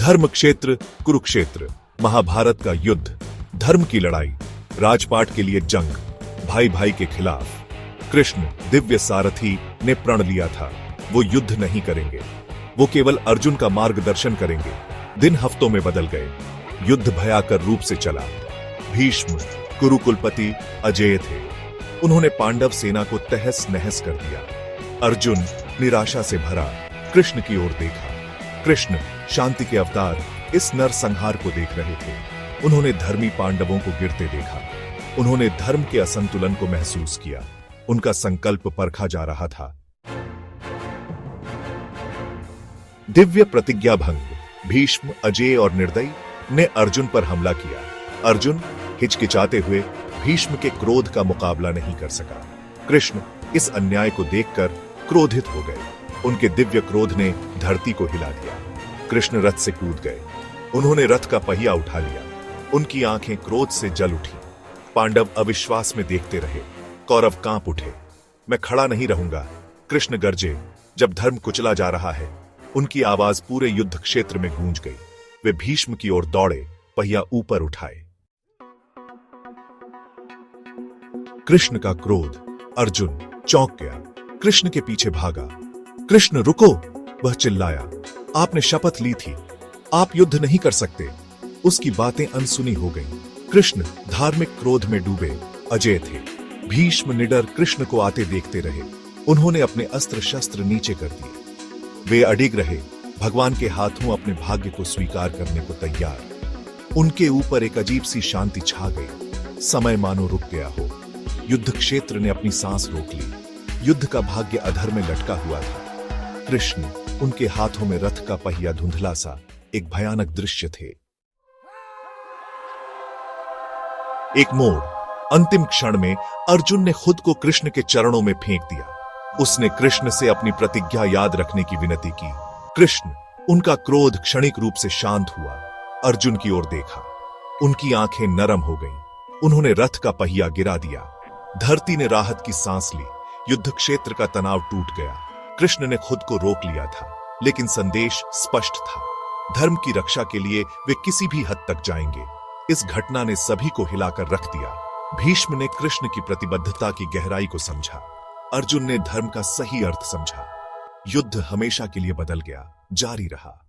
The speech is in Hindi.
धर्म क्षेत्र कुरुक्षेत्र, महाभारत का युद्ध, धर्म की लड़ाई, राजपाट के लिए जंग, भाई भाई के खिलाफ। कृष्ण दिव्य सारथी ने प्रण लिया था, वो युद्ध नहीं करेंगे, वो केवल अर्जुन का मार्गदर्शन करेंगे। दिन हफ्तों में बदल गए, युद्ध भयाकर रूप से चला। भीष्म कुरुकुलपति अजेय थे, उन्होंने पांडव सेना को तहस नहस कर दिया। अर्जुन निराशा से भरा कृष्ण की ओर देखा। कृष्ण शांति के अवतार इस नर संहार को देख रहे थे। उन्होंने धर्मी पांडवों को गिरते देखा, उन्होंने धर्म के असंतुलन को महसूस किया, उनका संकल्प परखा जा रहा था। दिव्य प्रतिज्ञा भंग, भीष्म अजेय और निर्दयी ने अर्जुन पर हमला किया। अर्जुन हिचकिचाते हुए भीष्म के क्रोध का मुकाबला नहीं कर सका। कृष्ण इस अन्याय को देखकर क्रोधित हो गए, उनके दिव्य क्रोध ने धरती को हिला दिया। कृष्ण रथ से कूद गए, उन्होंने रथ का पहिया उठा लिया, उनकी आंखें क्रोध से जल उठी। पांडव अविश्वास में देखते रहे, कौरव कांप उठे। मैं खड़ा नहीं रहूंगा, कृष्ण गरजे। जब धर्म कुचला जा रहा है, उनकी आवाज पूरे युद्ध क्षेत्र में गूंज गई। वे भीष्म की ओर दौड़े, पहिया ऊपर उठाए। कृष्ण का क्रोध, अर्जुन चौंक गया, कृष्ण के पीछे भागा। कृष्ण रुको, वह चिल्लाया, आपने शपथ ली थी, आप युद्ध नहीं कर सकते। उसकी बातें अनसुनी हो गईं। कृष्ण धार्मिक क्रोध में डूबे अजेय थे। भीष्म निडर कृष्ण को आते देखते रहे, उन्होंने अपने अस्त्र शस्त्र नीचे कर दिए। वे अडिग रहे, भगवान के हाथों अपने भाग्य को स्वीकार करने को तैयार। उनके ऊपर एक अजीब सी शांति छा गई, समय मानो रुक गया हो। युद्ध क्षेत्र ने अपनी सांस रोक ली, युद्ध का भाग्य अधर में लटका हुआ था। कृष्ण, उनके हाथों में रथ का पहिया धुंधला सा, एक भयानक दृश्य थे। एक मोड़, अंतिम क्षण में अर्जुन ने खुद को कृष्ण के चरणों में फेंक दिया। उसने कृष्ण से अपनी प्रतिज्ञा याद रखने की विनती की। कृष्ण, उनका क्रोध क्षणिक रूप से शांत हुआ। अर्जुन की ओर देखा, उनकी आंखें नरम हो गईं। उन्होंने रथ का पहिया गिरा दिया। धरती ने राहत की सांस ली, युद्ध क्षेत्र का तनाव टूट गया। कृष्ण ने खुद को रोक लिया था, लेकिन संदेश स्पष्ट था, धर्म की रक्षा के लिए वे किसी भी हद तक जाएंगे। इस घटना ने सभी को हिलाकर रख दिया। भीष्म ने कृष्ण की प्रतिबद्धता की गहराई को समझा, अर्जुन ने धर्म का सही अर्थ समझा। युद्ध हमेशा के लिए बदल गया, जारी रहा।